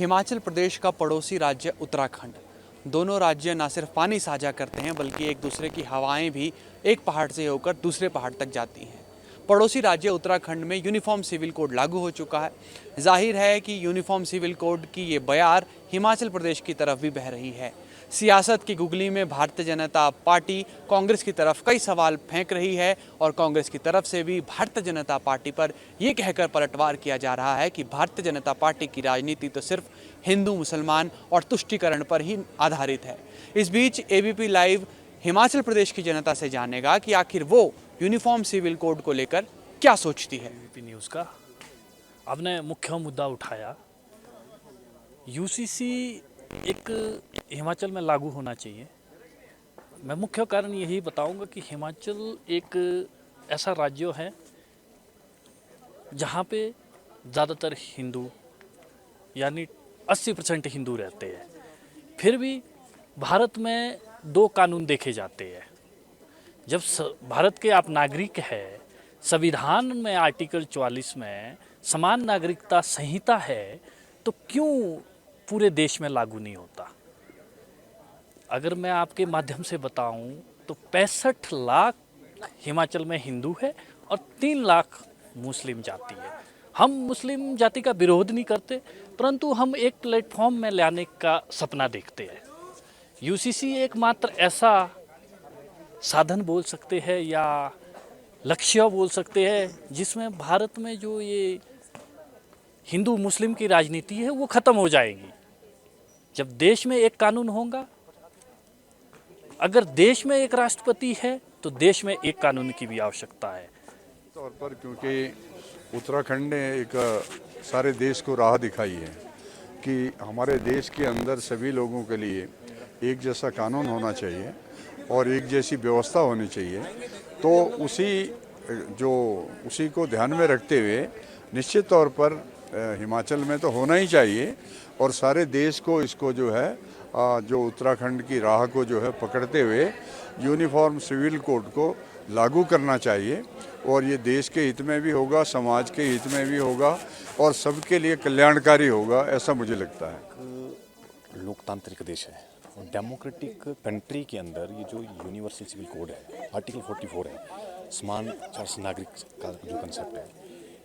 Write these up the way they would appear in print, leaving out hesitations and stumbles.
हिमाचल प्रदेश का पड़ोसी राज्य उत्तराखंड। दोनों राज्य न सिर्फ पानी साझा करते हैं बल्कि एक दूसरे की हवाएं भी एक पहाड़ से होकर दूसरे पहाड़ तक जाती हैं। पड़ोसी राज्य उत्तराखंड में यूनिफॉर्म सिविल कोड लागू हो चुका है। जाहिर है कि यूनिफॉर्म सिविल कोड की ये बयार हिमाचल प्रदेश की तरफ भी बह रही है। सियासत की गुगली में भारतीय जनता पार्टी कांग्रेस की तरफ कई सवाल फेंक रही है और कांग्रेस की तरफ से भी भारतीय जनता पार्टी पर यह कहकर पलटवार किया जा रहा है कि भारतीय जनता पार्टी की राजनीति तो सिर्फ हिंदू मुसलमान और तुष्टीकरण पर ही आधारित है। इस बीच एबीपी लाइव हिमाचल प्रदेश की जनता से जानेगा कि आखिर वो यूनिफॉर्म सिविल कोड को लेकर क्या सोचती है। एबीपी न्यूज़ का आपने मुख्य मुद्दा उठाया, यूसीसी एक हिमाचल में लागू होना चाहिए। मैं मुख्य कारण यही बताऊंगा कि हिमाचल एक ऐसा राज्य है जहां पे ज़्यादातर हिंदू यानी 80% हिंदू रहते हैं। फिर भी भारत में दो कानून देखे जाते हैं। जब भारत के आप नागरिक हैं, संविधान में आर्टिकल 44 में समान नागरिकता संहिता है, तो क्यों पूरे देश में लागू नहीं होता? अगर मैं आपके माध्यम से बताऊं तो 65 लाख हिमाचल में हिंदू है और 3 लाख मुस्लिम जाति है। हम मुस्लिम जाति का विरोध नहीं करते, परंतु हम एक प्लेटफॉर्म में लाने का सपना देखते हैं। यूसीसी एकमात्र ऐसा साधन बोल सकते हैं या लक्ष्य बोल सकते हैं जिसमें भारत में जो ये हिंदू मुस्लिम की राजनीति है वो खत्म हो जाएगी। जब देश में एक कानून होगा, अगर देश में एक राष्ट्रपति है तो देश में एक कानून की भी आवश्यकता है। तौर पर क्योंकि उत्तराखंड ने एक सारे देश को राह दिखाई है कि हमारे देश के अंदर सभी लोगों के लिए एक जैसा कानून होना चाहिए और एक जैसी व्यवस्था होनी चाहिए। तो उसी को ध्यान में रखते हुए निश्चित तौर पर हिमाचल में तो होना ही चाहिए और सारे देश को इसको जो है जो उत्तराखंड की राह को जो है पकड़ते हुए यूनिफॉर्म सिविल कोड को लागू करना चाहिए और ये देश के हित में भी होगा, समाज के हित में भी होगा और सबके लिए कल्याणकारी होगा, ऐसा मुझे लगता है। लोकतांत्रिक देश है और डेमोक्रेटिक कंट्री के अंदर ये जो यूनिवर्सल सिविल कोड है, आर्टिकल 44 है, समान नागरिक का जो कंसेप्ट है,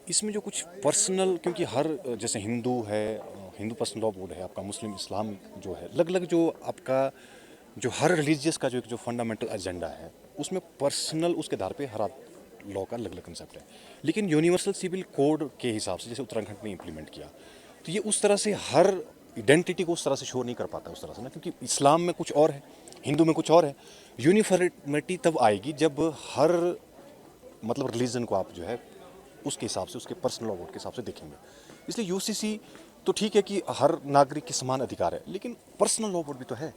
इसमें जो कुछ पर्सनल, क्योंकि हर जैसे हिंदू है, हिंदू पर्सनल लॉ बोर्ड है आपका, मुस्लिम इस्लाम जो है, अलग अलग जो आपका जो हर रिलीजियस का जो फंडामेंटल एजेंडा है उसमें पर्सनल उसके आधार पे हर लॉ का अलग अलग कंसेप्ट है। लेकिन यूनिवर्सल सिविल कोड के हिसाब से जैसे उत्तराखंड ने इम्प्लीमेंट किया तो ये उस तरह से हर आइडेंटिटी को उस तरह से शो नहीं कर पाता उस तरह से ना, क्योंकि इस्लाम में कुछ और है, हिंदू में कुछ और है। यूनिफॉर्मिटी तब आएगी जब हर मतलब रिलीजन को आप जो है उसके हिसाब से, उसके पर्सनल लॉ बोर्ड के हिसाब से देखेंगे। इसलिए यूसीसी तो ठीक है कि हर नागरिक के समान अधिकार है, लेकिन पर्सनल लॉ बोर्ड भी तो है।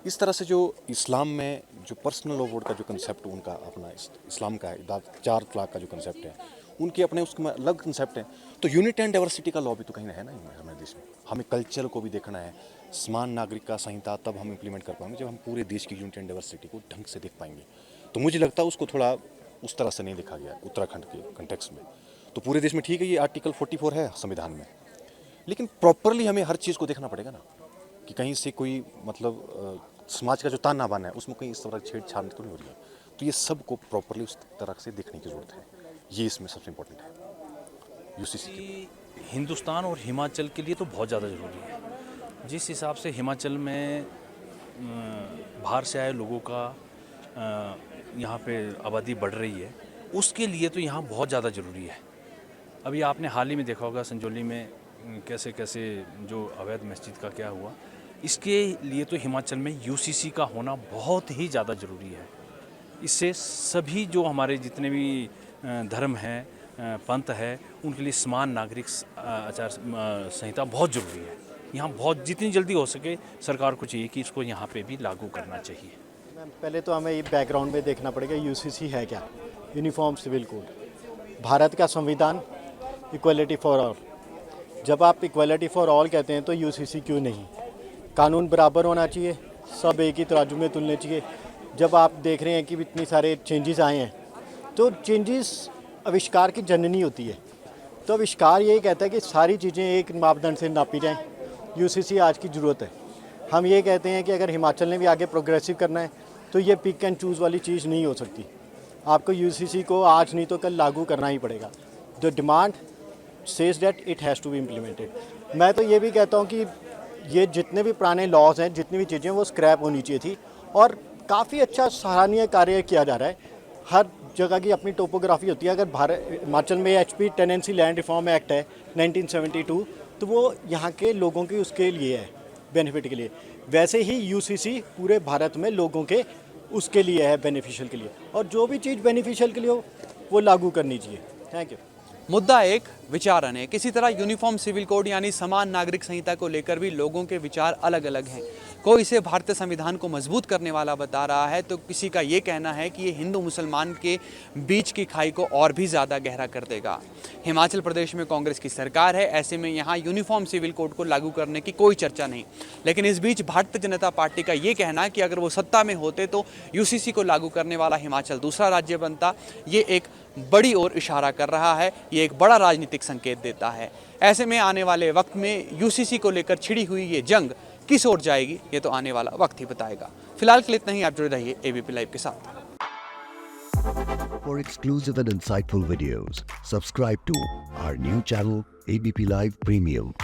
इस तरह से जो इस्लाम में जो पर्सनल लॉ बोर्ड का जो कंसेप्ट उनका अपना इस्लाम का है, 4 तलाक का जो कंसेप्ट है, उनके अपने उसमें अलग कंसेप्ट है। तो यूनिटी एंड डाइवर्सिटी का लॉ भी तो कहीं है ना हमारे देश में। हमें कल्चर को भी देखना है। समान नागरिक का संहिता तब हम इम्प्लीमेंट कर पाएंगे जब हम पूरे देश की यूनिटी एंड डाइवर्सिटी को ढंग से देख पाएंगे। तो मुझे लगता है उसको थोड़ा उस तरह से नहीं देखा गया उत्तराखंड के कंटेक्स्ट में। तो पूरे देश में ठीक है, ये आर्टिकल 44 है संविधान में, लेकिन प्रॉपरली हमें हर चीज़ को देखना पड़ेगा ना, कि कहीं से कोई मतलब समाज का जो ताना बाना है उसमें कहीं इस तरह छेड़छाड़ तो नहीं हो रही है। तो ये सब को प्रॉपरली उस तरह से देखने की ज़रूरत है। ये इसमें सबसे इम्पोर्टेंट है यूसीसी की। हिंदुस्तान और हिमाचल के लिए तो बहुत ज़्यादा ज़रूरी है। जिस हिसाब से हिमाचल में बाहर से आए लोगों का यहाँ पे आबादी बढ़ रही है, उसके लिए तो यहाँ बहुत ज़्यादा ज़रूरी है। अभी आपने हाल ही में देखा होगा संजौली में कैसे कैसे जो अवैध मस्जिद का क्या हुआ। इसके लिए तो हिमाचल में यूसीसी का होना बहुत ही ज़्यादा ज़रूरी है। इससे सभी जो हमारे जितने भी धर्म हैं, पंथ है, उनके लिए समान नागरिक आचार संहिता बहुत ज़रूरी है। यहाँ बहुत जितनी जल्दी हो सके सरकार को चाहिए कि इसको यहाँ पे भी लागू करना चाहिए। मैम, पहले तो हमें ये बैकग्राउंड में देखना पड़ेगा यूसीसी है क्या। यूनिफॉर्म सिविल कोड, भारत का संविधान, इक्वलिटी फॉर ऑल। जब आप इक्वलिटी फॉर ऑल कहते हैं तो यूसीसी क्यों नहीं? कानून बराबर होना चाहिए, सब एक ही तराजू में तुलने चाहिए। जब आप देख रहे हैं कि इतनी सारे चेंजेस आए हैं, तो चेंजेस आविष्कार की जननी होती है। तो आविष्कार यही कहता है कि सारी चीज़ें एक मापदंड से नापी जाएं यूसीसी आज की ज़रूरत है। हम ये कहते हैं कि अगर हिमाचल ने भी आगे प्रोग्रेसिव करना है तो ये पिक एंड चूज़ वाली चीज़ नहीं हो सकती। आपको यूसीसी को आज नहीं तो कल लागू करना ही पड़ेगा। The demand says that it has to be implemented. मैं तो ये भी कहता हूँ कि ये जितने भी पुराने लॉज हैं, जितनी भी चीज़ें, वो स्क्रैप होनी चाहिए थी। और काफ़ी अच्छा सराहनीय कार्य किया जा रहा है। हर जगह की अपनी टोपोग्राफी होती है। अगर हिमाचल में HP tenancy land reform act है 1972, तो वो यहाँ के लोगों की उसके लिए है, बेनिफिट के लिए। वैसे ही यूसीसी पूरे भारत में लोगों के उसके लिए है, बेनिफिशियल के लिए। और जो भी चीज़ बेनिफिशियल के लिए हो वो लागू करनी चाहिए। Thank you. मुद्दा एक, विचार अनेक। इसी तरह यूनिफॉर्म सिविल कोड यानी समान नागरिक संहिता को लेकर भी लोगों के विचार अलग अलग हैं। कोई इसे भारतीय संविधान को मजबूत करने वाला बता रहा है, तो किसी का ये कहना है कि ये हिंदू मुसलमान के बीच की खाई को और भी ज़्यादा गहरा कर देगा। हिमाचल प्रदेश में कांग्रेस की सरकार है, ऐसे में यहाँ यूनिफॉर्म सिविल कोड को लागू करने की कोई चर्चा नहीं। लेकिन इस बीच भारतीय जनता पार्टी का ये कहना कि अगर वो सत्ता में होते तो यूसीसी को लागू करने वाला हिमाचल दूसरा राज्य बनता, ये एक बड़ी ओर इशारा कर रहा है। ये एक बड़ा राजनीतिक संकेत देता है। ऐसे में आने वाले वक्त में यूसीसी को लेकर छिड़ी हुई ये जंग किस ओर जाएगी, ये तो आने वाला वक्त ही बताएगा। फिलहाल के लिए इतना ही। आप जुड़े रहिए ABP लाइव के साथ। For exclusive and insightful videos, subscribe to our new channel ABP Live Premium.